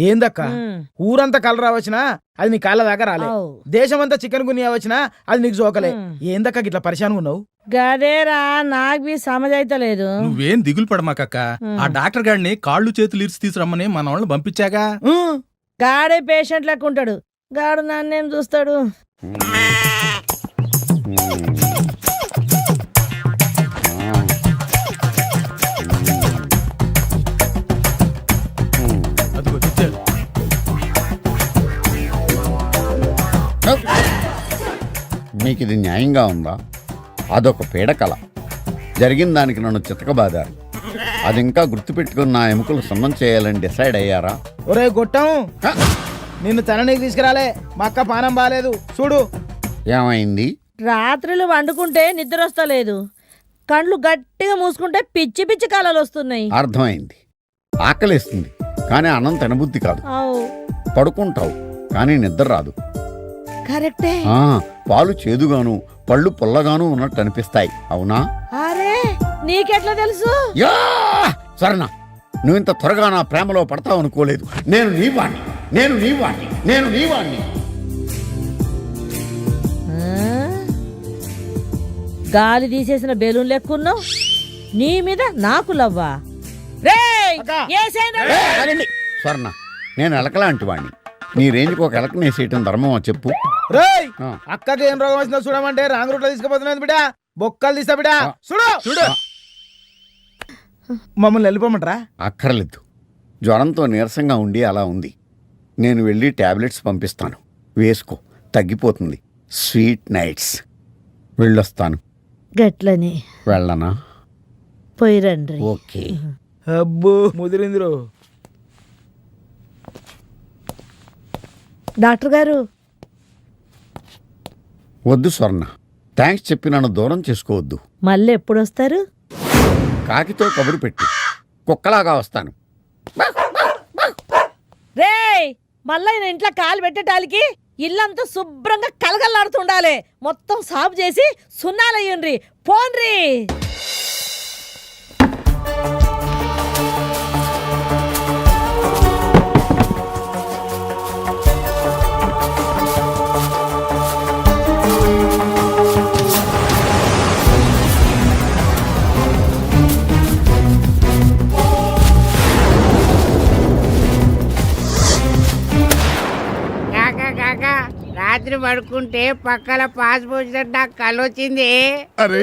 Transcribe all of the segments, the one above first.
ఏందక్క ఊరంతా కలరా వచ్చినా అది నీ కాళ్ళ దాకా రాలే, దేశమంతా చికెన్ గునియా వచ్చినా అది నీకు జోకలే. ఏందక్క గిట్లా పరిశాన్ ఉన్నావు? గదేరా నాకు సమజైతలేదు. నువ్వేం దిగులు పడమాకక్క. ఆ డాక్టర్ గాడిని కాళ్ళు చేతులు ఇరిచి తీసుకురమ్మని మన వాళ్ళని పంపించాగా. గాడే పేషెంట్ లెక్క ఉంటాడు, గాడు నన్నేం చూస్తాడు. మీకు ఇది న్యాయంగా ఉందా? అదొక పీడకల. జరిగిన దానికి నన్ను చితకబాదారు. అది ఇంకా గుర్తుపెట్టుకుని నా ఎముకలు సున్నం చేయాలని డిసైడ్ అయ్యారా? ఒరే గొట్టం, నిన్ను తననికి తీసుకురాలే, మా అక్క పానం బాలేదు చూడు. ఏమైంది? రాత్రులు వండుకుంటే నిద్ర వస్తలేదు, కండ్లు గట్టిగా మూసుకుంటే పిచ్చి పిచ్చి కళలు వస్తున్నాయి. అర్థమైంది. ఆకలిస్తుంది కానీ అన్నం తినబుద్ధి కాదు. పడుకుంటావు కానీ నిద్ర రాదు. కరెక్టే. పాలు చేదుగాను పళ్ళు పుల్లగాను ఉన్నట్టు అనిపిస్తాయి, అవునా? అరే నీకెట్లా తెలుసు? సరేనా, నువ్వు ఇంత త్వరగా నా ప్రేమలో పడతావు అనుకోలేదు. నేను నీ వాణ్ణి, నేను నీ వాణ్ణి, నేను నీ వాణ్ణి. గాలి తీసేసిన బెలూన్ లెక్కున్నావు, నీ మీద నాకు లవ్వా? స్వర్ణ, నేను ఎలకలాంటి వాణ్ణి. నీ రేంజ్కి ఒక ఎలక నేసేయటం ధర్మమా చెప్పు? అక్కకి ఏం రోగం వచ్చిందో చూడమంటే రాంగ్ రూట్ లో తీసుకుపోతున్నది బిడా, బొక్కలు తీస్తా బిడా. చూడు చూడు, మమ్మల్ని వెళ్ళిపోమంటారా? అక్కర్లేదు, జ్వరంతో నీరసంగా ఉండి అలా ఉంది. నేను వెళ్ళి టాబ్లెట్స్ పంపిస్తాను, వేసుకో, తగ్గిపోతుంది. Sweet nights. వెళ్ళొస్తాను. గట్లని వెళ్ళనా? పోయిరండి. ఓకే. అబ్బో ముదిరిందిరు. డాక్టర్ గారు. వద్దు స్వర్ణ, థ్యాంక్స్ చెప్పి నన్ను దూరం చేసుకోవద్దు. మళ్ళీ ఎప్పుడు వస్తారు? కాకితో కబురు పెట్టి కుక్కలాగా వస్తాను. రేయ్, మళ్ళా ఈయన ఇంట్లో కాలు పెట్టేటానికి ఇల్లంతా శుభ్రంగా కలగల్లాడుతుండాలి. మొత్తం సాఫ్ చేసి సున్నాలయ్యండ్రి, పోన్రి. రాత్రి పడుకుంటే పక్కల పాస్ పోసినట్టు నాకు కలొచ్చింది. అరే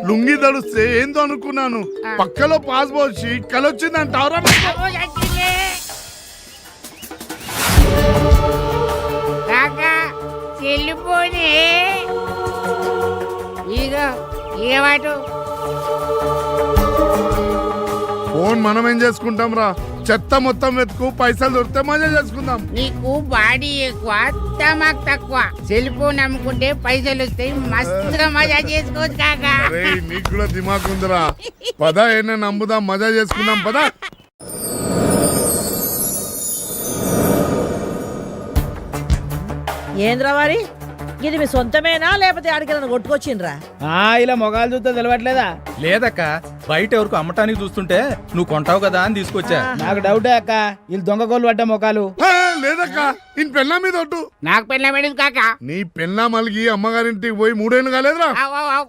లుంగి తడుస్తే ఏందో అనుకున్నాను, పక్కలో పాస్ పోసి కలొచ్చింది అంటారా? కాకా చెల్లిపోని ఇదిగో ఏవాటు ఫోన్ మనం ఏం చేసుకుంటాం రా, చెత్త మొత్తం వెతుకు, పైసలు దొరికితే మజా చేసుకుందాం. నీకు బాడీ ఎక్కువ తమాక్ తక్కువ. సెల్ ఫోన్ అమ్ముకుంటే పైసలు వస్తాయి, మస్తుగా మజా చేసుకోవచ్చు కాకా. నీకు కూడా దిమాక్ ఉందిరా, పద ఏనా నమ్ముదాం, మజా చేసుకుందాం పద. ఏంద్రా వారి, ఇది మీ సొంతమేనా లేకపోతే ఆడికి కొట్టుకొచ్చిండ్రా? ఇలా మొగాలు చూస్తే తెలియట్లేదా? లేదక్క, బయట ఎవరికి అమ్మటానికి చూస్తుంటే నువ్వు కొంటావు కదా అని తీసుకొచ్చా. నాకు డౌటే అక్క, వీళ్ళు దొంగ కోళ్ళు పడ్డ మొఖాలు. లేదక్క, ఈ పెళ్ళా మీద ఒట్టు. నాకు పెళ్ళ పడింది కాకా. నీ పెళ్ళా మలిగి అమ్మగారింటికి పోయి 3 ఏళ్ళు కాలేదురా?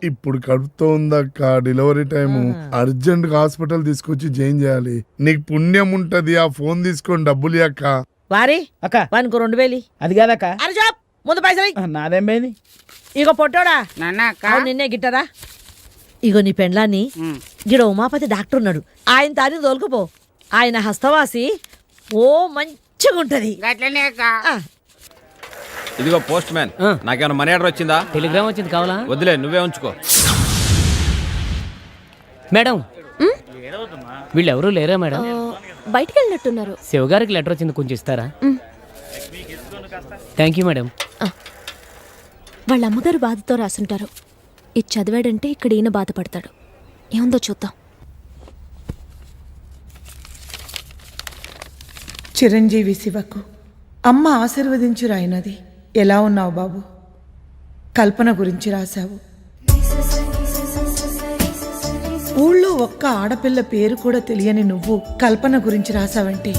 ఇప్పుడు కడుపుతో ఉందక్క, డెలివరీ టైము, అర్జెంట్ గా హాస్పిటల్ తీసుకొచ్చి జాయిన్ చేయాలి. నీకు పుణ్యం ఉంటది, ఆ ఫోన్ తీసుకొని డబ్బులు అక్క. వారి అక్క వానికి 2000. అది కాదక్క. అరే జాబ్ ముందు పైసలు. నాదేం పోయింది? ఇగో పొట్టోడా, నాన్న నిన్నే గిట్టరా. ఇగో నీ పెండ్లాన్ని గిడ ఉమాపతి డాక్టర్ ఉన్నాడు, ఆయన తాని తోలుకుపో. ఆయన హస్తవాసి ఓ మంచిగా ఉంటది. ఇదిగో పోస్ట్ మ్యాన్, నాకేమైనా మనీ ఆర్డర్ వచ్చిందా? టెలిగ్రామ్ వచ్చింది, కావాలా? వద్దులే, నువ్వే ఉంచుకో. మేడం, వీళ్ళెవరూ లేరా మేడం? బయటికి వెళ్ళినట్టున్నారు. శివగారికి లెటర్ వచ్చింది, కొంచెం ఇస్తారా? Thank you madam. వాళ్ళ అమ్మగారు బాధతో రాసుంటారు. ఇది చదివాడంటే ఇక్కడ ఈయన బాధపడతాడు. ఏముందో చూద్దాం. చిరంజీవి శివకు అమ్మ ఆశీర్వదించి రాయినది. ఎలా ఉన్నావు బాబు? కల్పన గురించి రాశావు. ఊళ్ళో ఒక్క ఆడపిల్ల పేరు కూడా తెలియని నువ్వు కల్పన గురించి రాసావంటే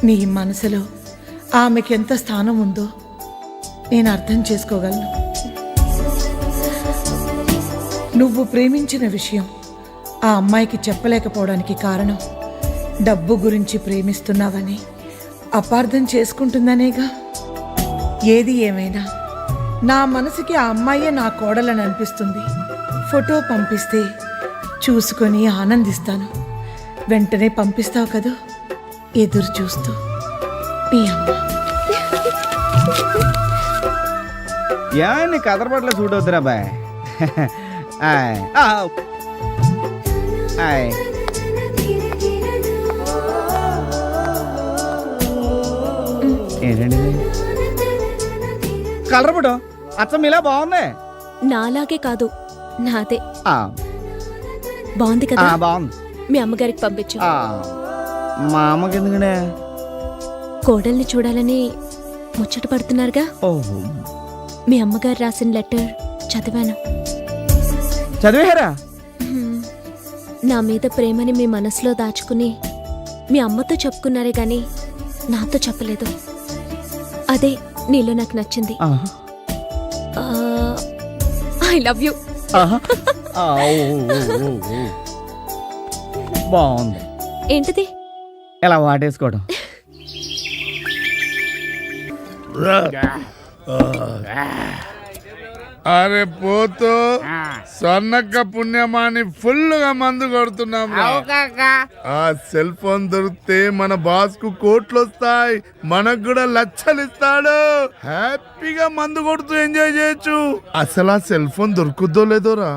నీ మనసులో ఆమెకి ఎంత స్థానం ఉందో నేను అర్థం చేసుకోగలను. నువ్వు ప్రేమించిన విషయం ఆ అమ్మాయికి చెప్పలేకపోవడానికి కారణం డబ్బు గురించి ప్రేమిస్తున్నావని అపార్థం చేసుకుంటుందనేగా. ఏది ఏమైనా నా మనసుకి ఆ అమ్మాయే నా కోడలని అనిపిస్తుంది. ఫోటో పంపిస్తే చూసుకొని ఆనందిస్తాను. వెంటనే పంపిస్తావు కదూ? ఎదురు చూస్తూ మీ అమ్మ. యా నీ కదరపట్ల సూట్ అవుతురా బాయ్. ఏంటండి కలర్ పటం అచ్చం ఇలా బాగుంది. నాలాగే కాదు, నాదే. ఆ, బాగుంది కదా? బాగుంది. మీ అమ్మగారికి పంపించు. మా అమ్మకి ఎందుకంటే కోడల్ని చూడాలని ముచ్చట పడుతున్నారుగా. ఓహో, మీ అమ్మగారు రాసిన లెటర్ చదివాను. చదివేరా? నా మీద ప్రేమని మీ మనసులో దాచుకుని మీ అమ్మతో చెప్పుకున్నారే గాని నాతో చెప్పలేదు. అదే నీలో నాకు నచ్చింది. I love you. బాగుంది. ఏంటిది? ఎలా వాటేసుకోవడం. అరే పోతో స్వర్ణక్క పుణ్యమాని ఫుల్ గా మందు కొడుతున్నాం రా. అవు కాకా. ఆ సెల్ ఫోన్ దొరికితే మన బాస్ కు కోట్లు వస్తాయి, మనకు కూడా లక్షలు ఇస్తాడు. హ్యాపీగా మందు కొడుతూ ఎంజాయ్ చేయొచ్చు. అసలు ఆ సెల్ ఫోన్ దొరుకుద్దో లేదోరా.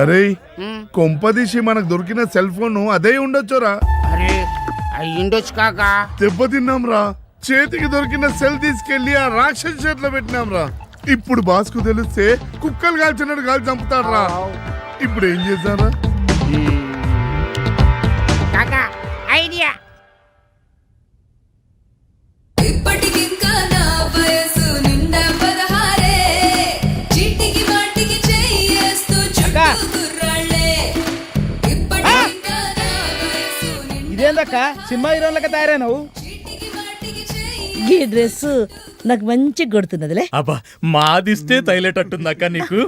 అరే కొంపదీసి మనకు దొరికిన సెల్ ఫోన్ అదే ఉండొచ్చురా. అరే అయ్యుండొచ్చు కాకా. దెబ్బతిన్నాం రా. చేతికి దొరికిన సెల్ తీసుకెళ్లి ఆ రాక్షస చేతిలో పెట్టినాం రా. ఇప్పుడు బాస్ కు తెలిస్తే కుక్కలు కాల్చినట్టు కాల్చి చంపుతాడు రా. ఇప్పుడు ఏం చేశారా? కాకా ఐడియా. ఇప్పటికింకా నా వయసు నిండా 16. చీటికి మాటికి చెయ్యేస్తూ చుట్టూ గుర్రాళ్ళే. ఇప్పటికింకా నా వయసు ఇదేందక్క సినిమా హీరోలకి తయారైనవు? చీటికి మాటికి ఈ డ్రెస్ నాకు మంచిగా కొడుతున్నదిలే. అబ్బా మాదిస్తే తైలేటట్టుందక్క నీకు.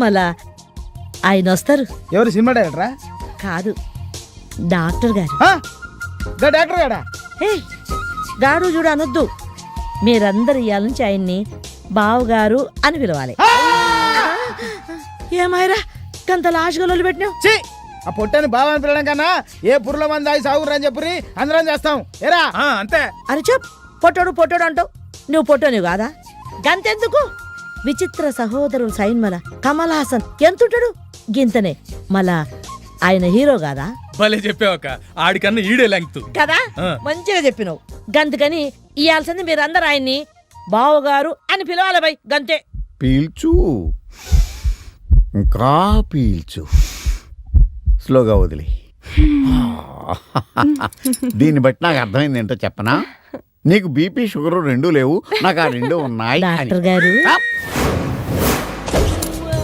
మళ్ళా ఆయన వస్తారు. ఎవరు సినిమా డైరెక్టరా? కాదు, డాక్టర్ గారు. డాక్టర్ గాడా? హే, గారు చూడు అనొద్దు. మీరందరు ఇవాళ నుంచి ఆయన్ని బావగారు అని పిలవాలి. ఏమాయరా కంత లాష్గా పెట్టినావు? ఛీ! ఆ పొట్టని బాగా అని పిల్లడం కన్నా ఏ పుర్ల మంది ఆగి సాగురు అని చెప్పి అందరం చేస్తాం. ఏరా అంతే. అని చెప్. పొట్టోడు పొట్టోడు అంటావు. నువ్వు పొట్టోనివి కాదా? గంతెందుకు? విచిత్ర సహోదరులు సైన్మల కమల్ హాసన్ ఎంతుంటాడు? గింతనే. మళ్ళా ఆయన హీరో కాదా? భలే చెప్పావక్క. ఆడికన్నా ఈడే లెంగ్త్ కదా. మంచిగా చెప్పినావు. గంతకని ఇయాల్సింది మీరందరూ ఆయన్ని బావగారు అని పిలవాలి. బై గంతే. పీల్చు, ఇంకా పీల్చు, స్లోగా వదిలి. దీన్ని బట్టి నాకు అర్థమైంది ఏంటో చెప్పనా? నీకు బీపీ షుగర్ రెండూ లేవు, నాకు ఆ రెండు ఉన్నాయి. డాక్టర్ గారు.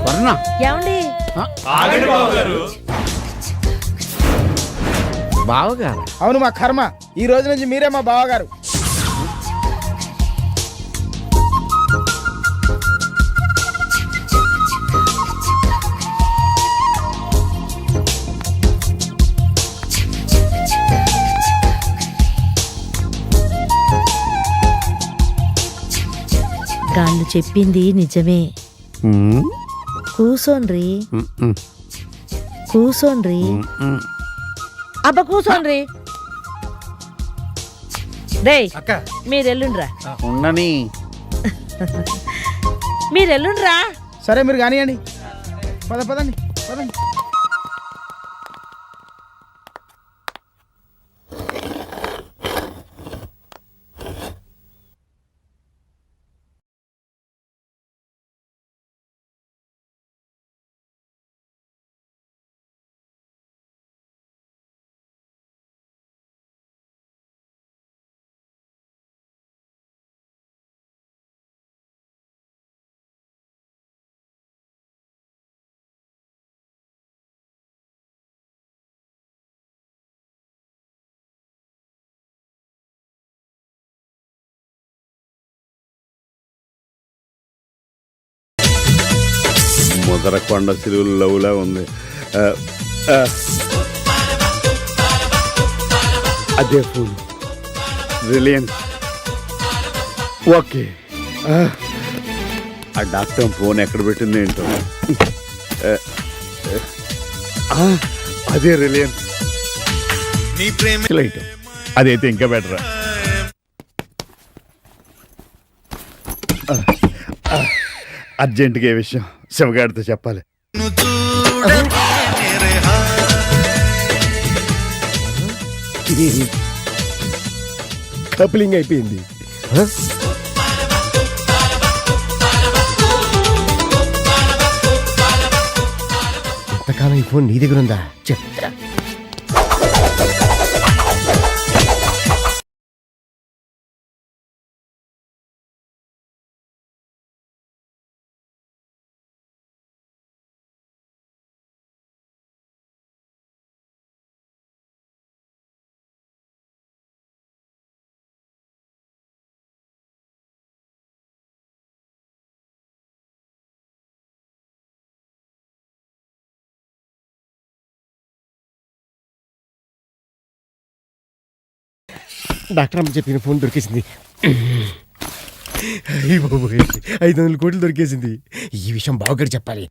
వర్ణ, ఏమండి? బావగారు. అవును, మా కర్మ. ఈ రోజు నుంచి మీరే మా బావగారు. గాళ్ళు చెప్పింది నిజమే. కూసోన్రి, కూసోన్రి. అబ్బా కూసోన్రి. రే మీరెల్లుండ్రా. ఉండని. మీరెల్లుండ్రా. సరే మీరు కానివ్వండి. పదండి పదండి. ఎదర కొండ సిలువులు లవ్లా ఉంది. ఆ, ఆ. అదే ఫోన్ రిలయన్స్. ఓకే. ఆ డాక్టర్ ఫోన్ ఎక్కడ పెట్టింది ఏంటో. అదే రిలయన్స్ లైట్. అదైతే ఇంకా బెటర్. అర్జెంటుగా ఏ విషయం శివగాడితో చెప్పాలి. కప్లింగ్ అయిపోయింది. ఎంతకాలం ఈ ఫోన్ నీ దగ్గర ఉందా చెప్తా. డాక్టర్ అమ్మ చెప్పిన ఫోన్ దొరికేసింది. 500 కోట్లు దొరికేసింది. ఈ విషయం బావగారు చెప్పాలి.